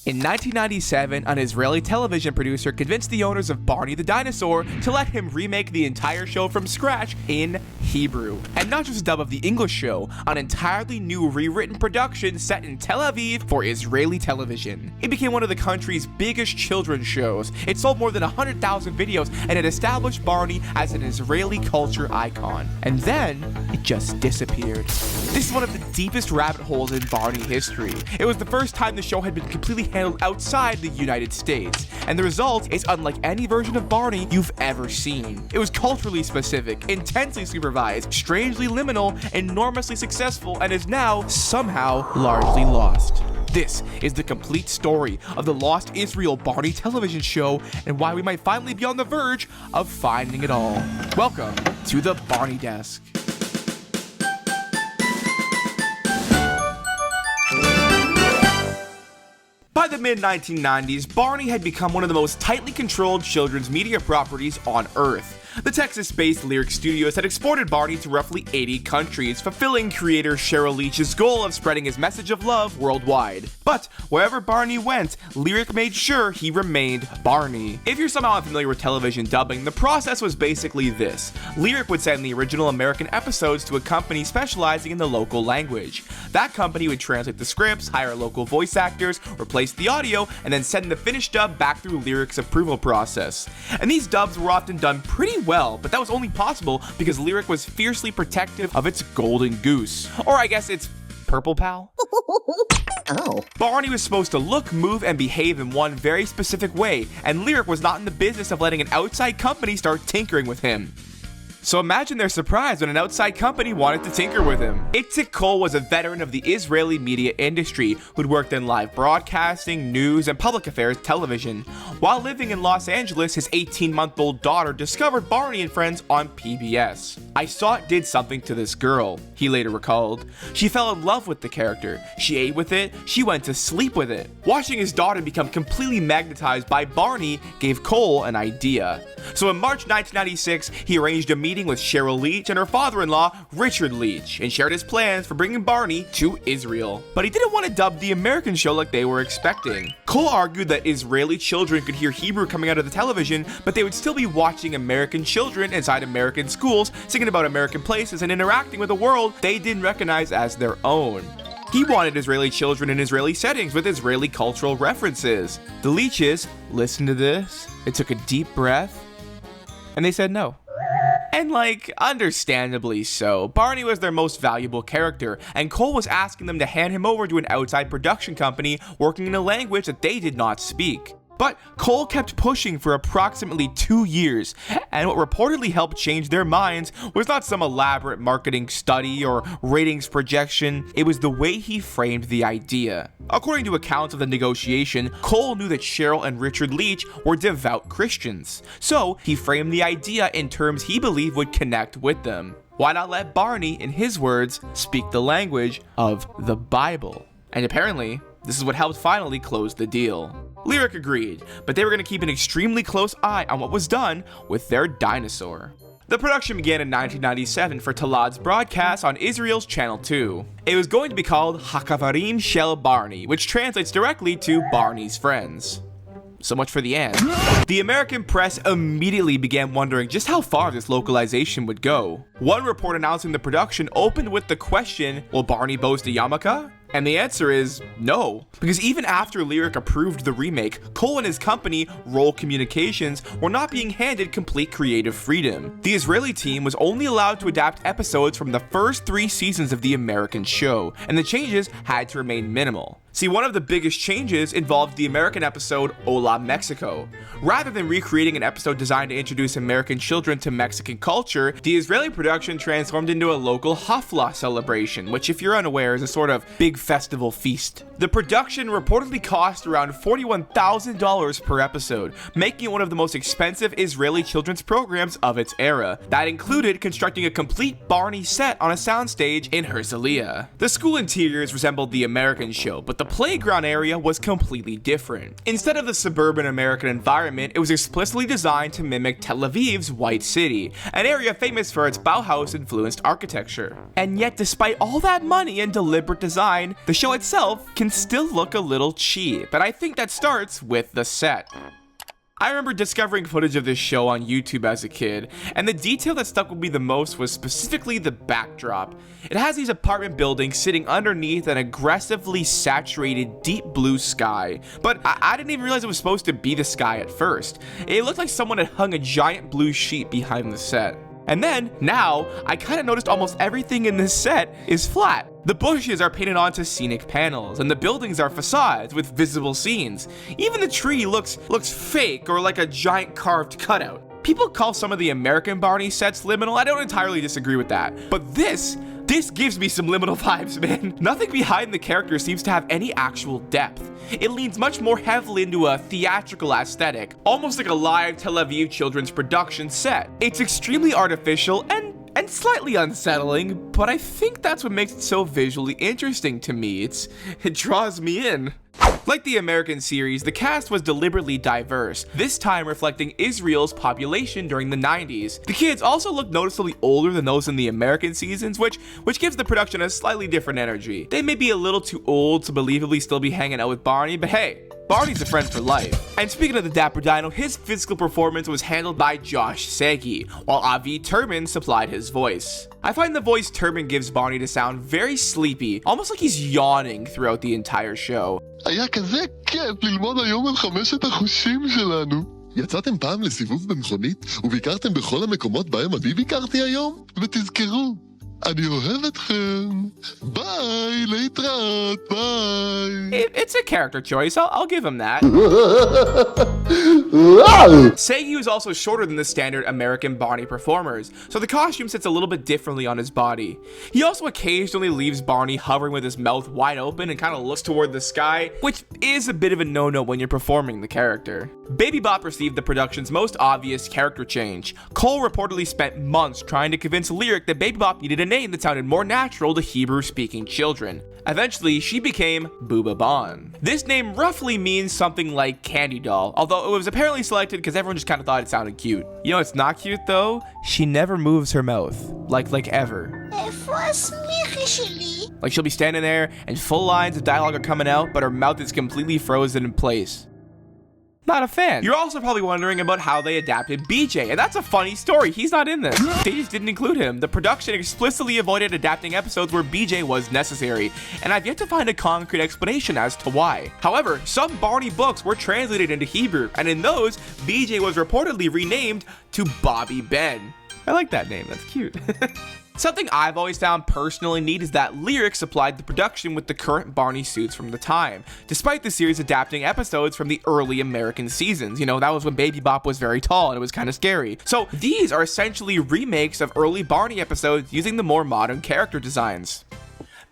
In 1997, an Israeli television producer convinced the owners of Barney the Dinosaur to let him remake the entire show from scratch in Hebrew. And not just a dub of the English show, an entirely new rewritten production set in Tel Aviv for Israeli television. It became one of the country's biggest children's shows. It sold more than 100,000 videos and it established Barney as an Israeli culture icon. And then, it just disappeared. This is one of the deepest rabbit holes in Barney history. It was the first time the show had been completely handled outside the United States, and the result is unlike any version of Barney you've ever seen. It was culturally specific, intensely supervised, strangely liminal, enormously successful, and is now somehow largely lost. This is the complete story of the lost Israel Barney television show and why we might finally be on the verge of finding it all. Welcome to the Barney Desk. By the mid-1990s, Barney had become one of the most tightly controlled children's media properties on Earth. The Texas-based Lyric Studios had exported Barney to roughly 80 countries, fulfilling creator Cheryl Leach's goal of spreading his message of love worldwide. But wherever Barney went, Lyric made sure he remained Barney. If you're somehow unfamiliar with television dubbing, the process was basically this. Lyric would send the original American episodes to a company specializing in the local language. That company would translate the scripts, hire local voice actors, replace the audio, and then send the finished dub back through Lyric's approval process. And these dubs were often done pretty well, but that was only possible because Lyric was fiercely protective of its golden goose. Or I guess it's purple pal? Oh. Barney was supposed to look, move, and behave in one very specific way, and Lyric was not in the business of letting an outside company start tinkering with him. So imagine their surprise when an outside company wanted to tinker with him. Itzik Cole was a veteran of the Israeli media industry who'd worked in live broadcasting, news, and public affairs television. While living in Los Angeles, his 18-month-old daughter discovered Barney and Friends on PBS. "I saw it did something to this girl," he later recalled. "She fell in love with the character. She ate with it. She went to sleep with it." Watching his daughter become completely magnetized by Barney gave Cole an idea. So in March 1996, he arranged a meeting with Cheryl Leach and her father-in-law, Richard Leach, and shared his plans for bringing Barney to Israel. But he didn't want to dub the American show like they were expecting. Cole argued that Israeli children could hear Hebrew coming out of the television, but they would still be watching American children inside American schools, singing about American places and interacting with a world they didn't recognize as their own. He wanted Israeli children in Israeli settings with Israeli cultural references. The Leaches listened to this, they took a deep breath, and they said no. And understandably so. Barney was their most valuable character, and Cole was asking them to hand him over to an outside production company working in a language that they did not speak. But Cole kept pushing for approximately 2 years, and what reportedly helped change their minds was not some elaborate marketing study or ratings projection, it was the way he framed the idea. According to accounts of the negotiation, Cole knew that Cheryl and Richard Leach were devout Christians, so he framed the idea in terms he believed would connect with them. Why not let Barney, in his words, speak the language of the Bible? And apparently, this is what helped finally close the deal. Lyric agreed, but they were going to keep an extremely close eye on what was done with their dinosaur. The production began in 1997 for Talad's broadcast on Israel's Channel 2. It was going to be called Hachaverim Shel Barney, which translates directly to Barney's Friends. So much for the end. The American press immediately began wondering just how far this localization would go. One report announcing the production opened with the question, will Barney boast a yarmulke? And the answer is no, because even after Lyric approved the remake, Cole and his company, Roll Communications, were not being handed complete creative freedom. The Israeli team was only allowed to adapt episodes from the first 3 seasons of the American show, and the changes had to remain minimal. See, one of the biggest changes involved the American episode Hola Mexico. Rather than recreating an episode designed to introduce American children to Mexican culture, the Israeli production transformed into a local Hafla celebration, which if you're unaware is a sort of big festival feast. The production reportedly cost around $41,000 per episode, making it one of the most expensive Israeli children's programs of its era. That included constructing a complete Barney set on a soundstage in Herzliya. The school interiors resembled the American show, but the playground area was completely different. Instead of the suburban American environment, it was explicitly designed to mimic Tel Aviv's White City, an area famous for its Bauhaus-influenced architecture. And yet, despite all that money and deliberate design, the show itself can still look a little cheap, and I think that starts with the set. I remember discovering footage of this show on YouTube as a kid, and the detail that stuck with me the most was specifically the backdrop. It has these apartment buildings sitting underneath an aggressively saturated deep blue sky, but I didn't even realize it was supposed to be the sky at first. It looked like someone had hung a giant blue sheet behind the set. And then, now, I kinda noticed almost everything in this set is flat. The bushes are painted onto scenic panels, and the buildings are facades with visible scenes. Even the tree looks fake or like a giant carved cutout. People call some of the American Barney sets liminal. I don't entirely disagree with that. But this gives me some liminal vibes, man. Nothing behind the character seems to have any actual depth. It leans much more heavily into a theatrical aesthetic, almost like a live Tel Aviv children's production set. It's extremely artificial and slightly unsettling, but I think that's what makes it so visually interesting to me. It draws me in. Like the American series, the cast was deliberately diverse, this time reflecting Israel's population during the 90s. The kids also look noticeably older than those in the American seasons, which gives the production a slightly different energy. They may be a little too old to believably still be hanging out with Barney, but hey, Barney's a friend for life. And speaking of the Dapper Dino, his physical performance was handled by Josh Sagi, while Avi Turman supplied his voice. I find the voice Turman gives Barney to sound very sleepy, almost like he's yawning throughout the entire show. היה כזה כיף ללמוד היום על 5 החושים שלנו. יצאתם פעם לסיבוב במכונית וביקרתם בכל המקומות בהם אני ביקרתי היום? ותזכרו, אני אוהב אתכם. ביי, להתראות, ביי. It's a character choice, I'll give him that. Sagi was also shorter than the standard American Barney performers, so the costume sits a little bit differently on his body. He also occasionally leaves Barney hovering with his mouth wide open and kind of looks toward the sky, which is a bit of a no-no when you're performing the character. Baby Bop received the production's most obvious character change. Cole reportedly spent months trying to convince Lyric that Baby Bop needed a name that sounded more natural to Hebrew-speaking children. Eventually, she became Booba Bon. This name roughly means something like candy doll, although it was apparently selected because everyone just kind of thought it sounded cute. You know what's not cute though? She never moves her mouth. Like ever. Like she'll be standing there and full lines of dialogue are coming out, but her mouth is completely frozen in place. Not a fan. You're also probably wondering about how they adapted BJ, and that's a funny story. He's not in this. They just didn't include him. The production explicitly avoided adapting episodes where BJ was necessary, and I've yet to find a concrete explanation as to why. However, some Barney books were translated into Hebrew, and in those, BJ was reportedly renamed to Bobby Ben. I like that name, that's cute. Something I've always found personally neat is that Lyric supplied the production with the current Barney suits from the time, despite the series adapting episodes from the early American seasons. You know, that was when Baby Bop was very tall and it was kind of scary. So these are essentially remakes of early Barney episodes using the more modern character designs.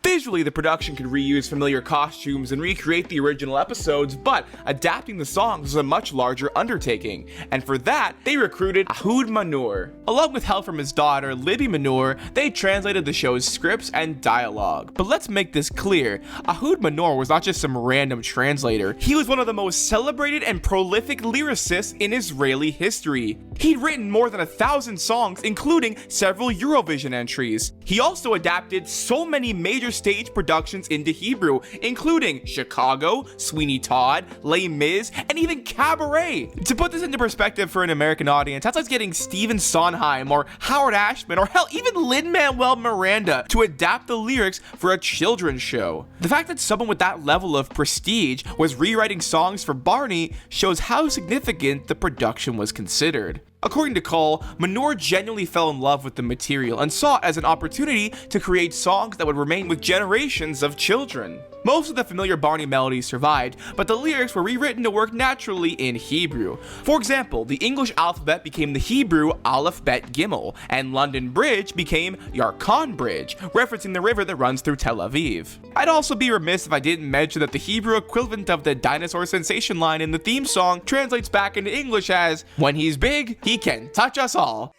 Visually, the production could reuse familiar costumes and recreate the original episodes, but adapting the songs was a much larger undertaking, and for that, they recruited Ehud Manor. Along with help from his daughter, Libby Manor, they translated the show's scripts and dialogue. But let's make this clear, Ehud Manor was not just some random translator. He was one of the most celebrated and prolific lyricists in Israeli history. He'd written more than 1,000 songs, including several Eurovision entries. He also adapted so many major stage productions into Hebrew, including Chicago, Sweeney Todd, Les Mis, and even Cabaret. To put this into perspective for an American audience, that's like getting Stephen Sondheim or Howard Ashman or hell, even Lin-Manuel Miranda to adapt the lyrics for a children's show. The fact that someone with that level of prestige was rewriting songs for Barney shows how significant the production was considered. According to Cole, Manor genuinely fell in love with the material and saw it as an opportunity to create songs that would remain with generations of children. Most of the familiar Barney melodies survived, but the lyrics were rewritten to work naturally in Hebrew. For example, the English alphabet became the Hebrew Aleph Bet Gimel, and London Bridge became Yarkon Bridge, referencing the river that runs through Tel Aviv. I'd also be remiss if I didn't mention that the Hebrew equivalent of the dinosaur sensation line in the theme song translates back into English as, "When he's big, he can touch us all."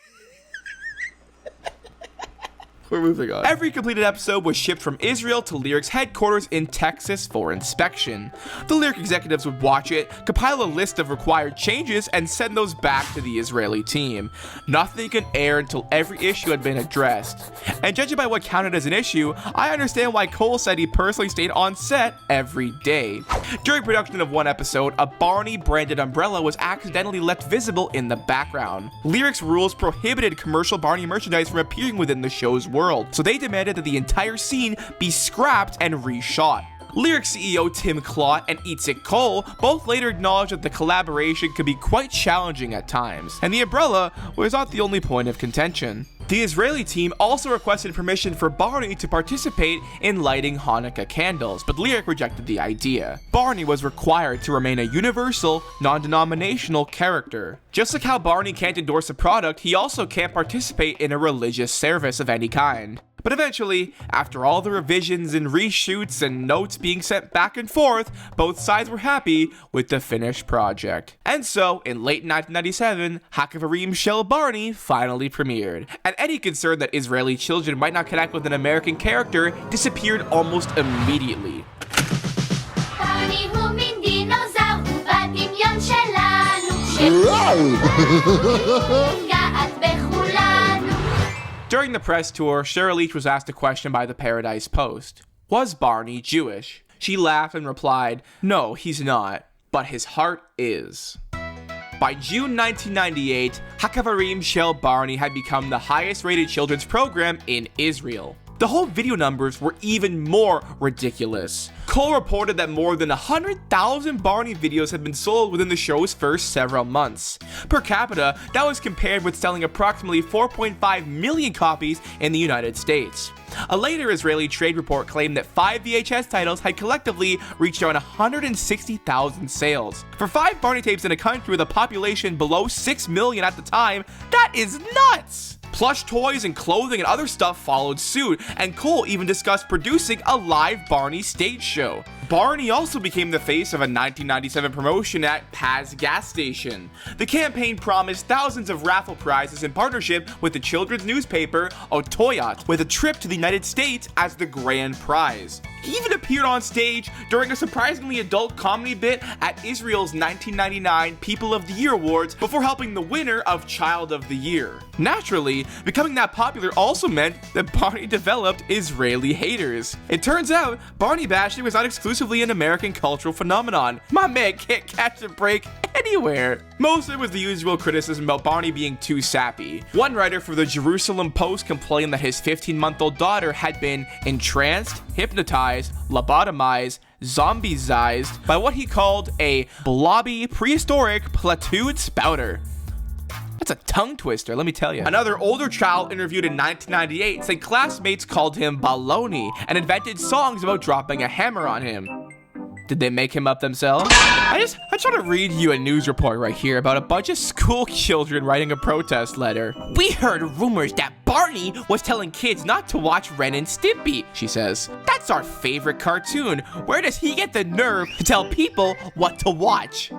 We're moving on. Every completed episode was shipped from Israel to Lyric's headquarters in Texas for inspection. The Lyric executives would watch it, compile a list of required changes, and send those back to the Israeli team. Nothing could air until every issue had been addressed. And judging by what counted as an issue, I understand why Cole said he personally stayed on set every day. During production of one episode, a Barney branded umbrella was accidentally left visible in the background. Lyric's rules prohibited commercial Barney merchandise from appearing within the show's world, so they demanded that the entire scene be scrapped and reshot. Lyric CEO Tim Klott and Itzik Cole both later acknowledged that the collaboration could be quite challenging at times, and the umbrella was not the only point of contention. The Israeli team also requested permission for Barney to participate in lighting Hanukkah candles, but Lyric rejected the idea. Barney was required to remain a universal, non-denominational character. Just like how Barney can't endorse a product, he also can't participate in a religious service of any kind. But eventually, after all the revisions and reshoots and notes being sent back and forth, both sides were happy with the finished project. And so, in late 1997, Hachaverim Shel Barney finally premiered. And any concern that Israeli children might not connect with an American character disappeared almost immediately. During the press tour, Cheryl Leach was asked a question by the Paradise Post. Was Barney Jewish? She laughed and replied, "No, he's not, but his heart is." By June 1998, Hachaverim Shel Barney had become the highest rated children's program in Israel. The whole video numbers were even more ridiculous. Cole reported that more than 100,000 Barney videos had been sold within the show's first several months. Per capita, that was compared with selling approximately 4.5 million copies in the United States. A later Israeli trade report claimed that 5 VHS titles had collectively reached around 160,000 sales. For 5 Barney tapes in a country with a population below 6 million at the time, that is nuts! Plush toys and clothing and other stuff followed suit, and Cole even discussed producing a live Barney stage show. Barney also became the face of a 1997 promotion at Paz gas station. The campaign promised thousands of raffle prizes in partnership with the children's newspaper Otoyot, with a trip to the United States as the grand prize. He even appeared on stage during a surprisingly adult comedy bit at Israel's 1999 People of the Year Awards before helping the winner of Child of the Year. Naturally, becoming that popular also meant that Barney developed Israeli haters. It turns out, Barney bashing was not exclusively an American cultural phenomenon. My man can't catch a break anywhere. Most of it was the usual criticism about Barney being too sappy. One writer for the Jerusalem Post complained that his 15-month-old daughter had been entranced, hypnotized, lobotomized, zombie-zized by what he called a blobby, prehistoric, platoon spouter. That's a tongue twister, let me tell you. Another older child interviewed in 1998 said classmates called him baloney and invented songs about dropping a hammer on him. Did they make him up themselves? I just want to read you a news report right here about a bunch of school children writing a protest letter. "We heard rumors that Barney was telling kids not to watch Ren and Stimpy," she says. "That's our favorite cartoon. Where does he get the nerve to tell people what to watch?"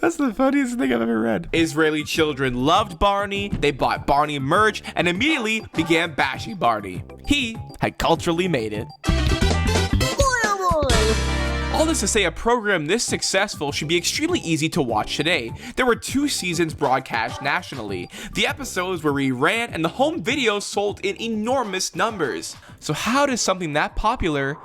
That's the funniest thing I've ever read. Israeli children loved Barney, they bought Barney merch, and immediately began bashing Barney. He had culturally made it. All this to say, a program this successful should be extremely easy to watch today. There were 2 seasons broadcast nationally. The episodes were reran, and the home videos sold in enormous numbers. So how does something that popular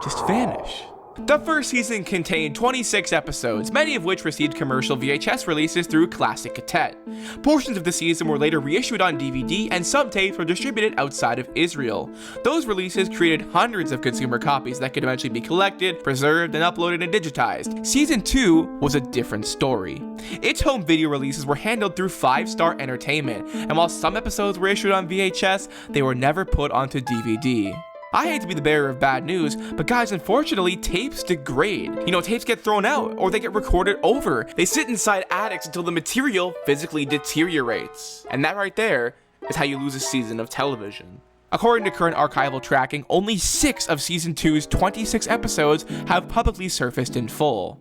just vanish? The first season contained 26 episodes, many of which received commercial VHS releases through Classic Cassette. Portions of the season were later reissued on DVD, and some tapes were distributed outside of Israel. Those releases created hundreds of consumer copies that could eventually be collected, preserved, and uploaded and digitized. Season 2 was a different story. Its home video releases were handled through 5 Star Entertainment, and while some episodes were issued on VHS, they were never put onto DVD. I hate to be the bearer of bad news, but guys, unfortunately, tapes degrade. Tapes get thrown out, or they get recorded over. They sit inside attics until the material physically deteriorates. And that right there is how you lose a season of television. According to current archival tracking, only 6 of Season 2's 26 episodes have publicly surfaced in full.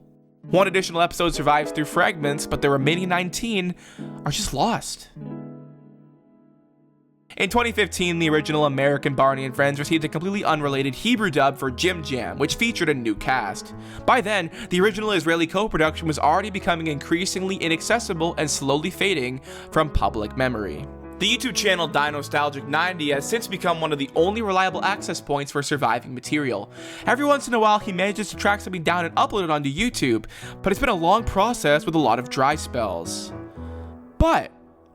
1 additional episode survives through fragments, but the remaining 19 are just lost. In 2015, the original American Barney and Friends received a completely unrelated Hebrew dub for Jim Jam, which featured a new cast. By then, the original Israeli co-production was already becoming increasingly inaccessible and slowly fading from public memory. The YouTube channel Dinostalgic90 has since become one of the only reliable access points for surviving material. Every once in a while, he manages to track something down and upload it onto YouTube, but it's been a long process with a lot of dry spells. But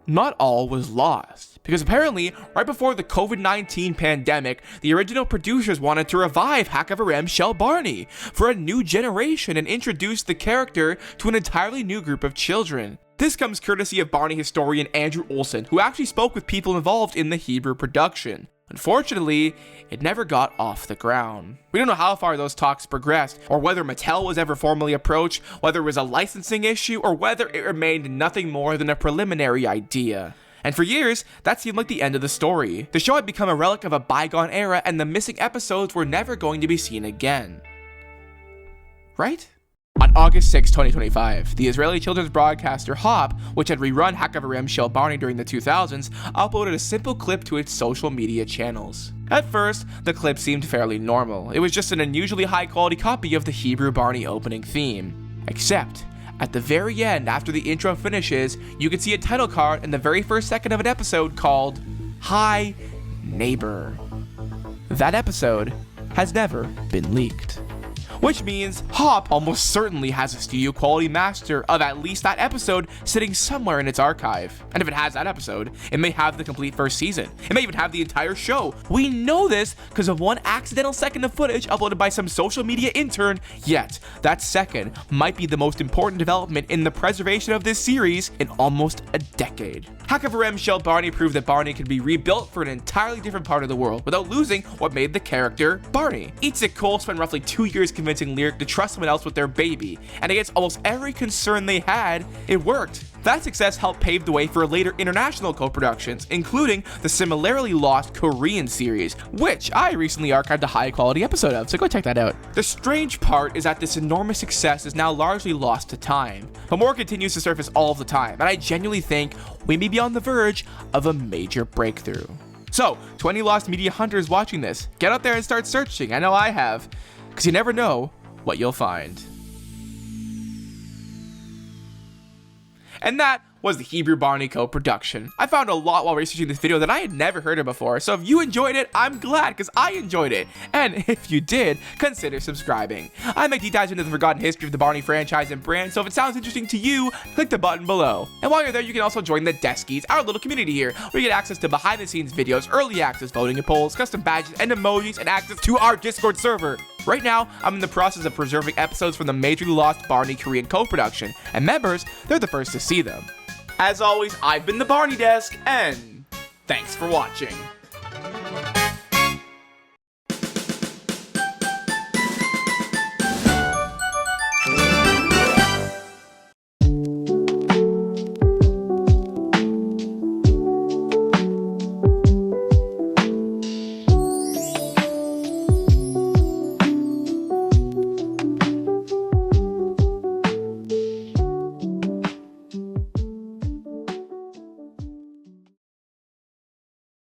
not all was lost, because apparently, right before the COVID-19 pandemic, the original producers wanted to revive Hachaverim Shel Barney for a new generation and introduce the character to an entirely new group of children. This comes courtesy of Barney historian Andrew Olson, who actually spoke with people involved in the Hebrew production. Unfortunately, it never got off the ground. We don't know how far those talks progressed, or whether Mattel was ever formally approached, whether it was a licensing issue, or whether it remained nothing more than a preliminary idea. And for years, that seemed like the end of the story. The show had become a relic of a bygone era, and the missing episodes were never going to be seen again. Right? On August 6, 2025, the Israeli children's broadcaster Hop, which had rerun Hachaverim Shel Barney during the 2000s, uploaded a simple clip to its social media channels. At first, the clip seemed fairly normal. It was just an unusually high-quality copy of the Hebrew Barney opening theme. Except, at the very end, after the intro finishes, you can see a title card in the very first second of an episode called Hi Neighbor. That episode has never been leaked. Which means Hop almost certainly has a studio quality master of at least that episode sitting somewhere in its archive. And if it has that episode, it may have the complete first season. It may even have the entire show. We know this because of one accidental second of footage uploaded by some social media intern, yet that second might be the most important development in the preservation of this series in almost a decade. Hachaverim Shel Barney proved that Barney could be rebuilt for an entirely different part of the world without losing what made the character Barney. Itzik Cole spent roughly 2 years convincing Lyric to trust someone else with their baby, and against almost every concern they had, it worked. That success helped pave the way for later international co-productions, including the similarly lost Korean series, which I recently archived a high-quality episode of, so go check that out. The strange part is that this enormous success is now largely lost to time, but more continues to surface all of the time, and I genuinely think we may be on the verge of a major breakthrough. So, to any lost media hunters watching this, get out there and start searching. I know I have, because you never know what you'll find. And that was the Hebrew Barney co-production. I found a lot while researching this video that I had never heard of before, so if you enjoyed it, I'm glad, because I enjoyed it. And if you did, consider subscribing. I make deep dives into the forgotten history of the Barney franchise and brand, so if it sounds interesting to you, click the button below. And while you're there, you can also join the Deskies, our little community here, where you get access to behind-the-scenes videos, early access voting and polls, custom badges and emojis, and access to our Discord server. Right now, I'm in the process of preserving episodes from the majorly lost Barney Korean co-production, and members, they're the first to see them. As always, I've been the Barney Desk, and thanks for watching.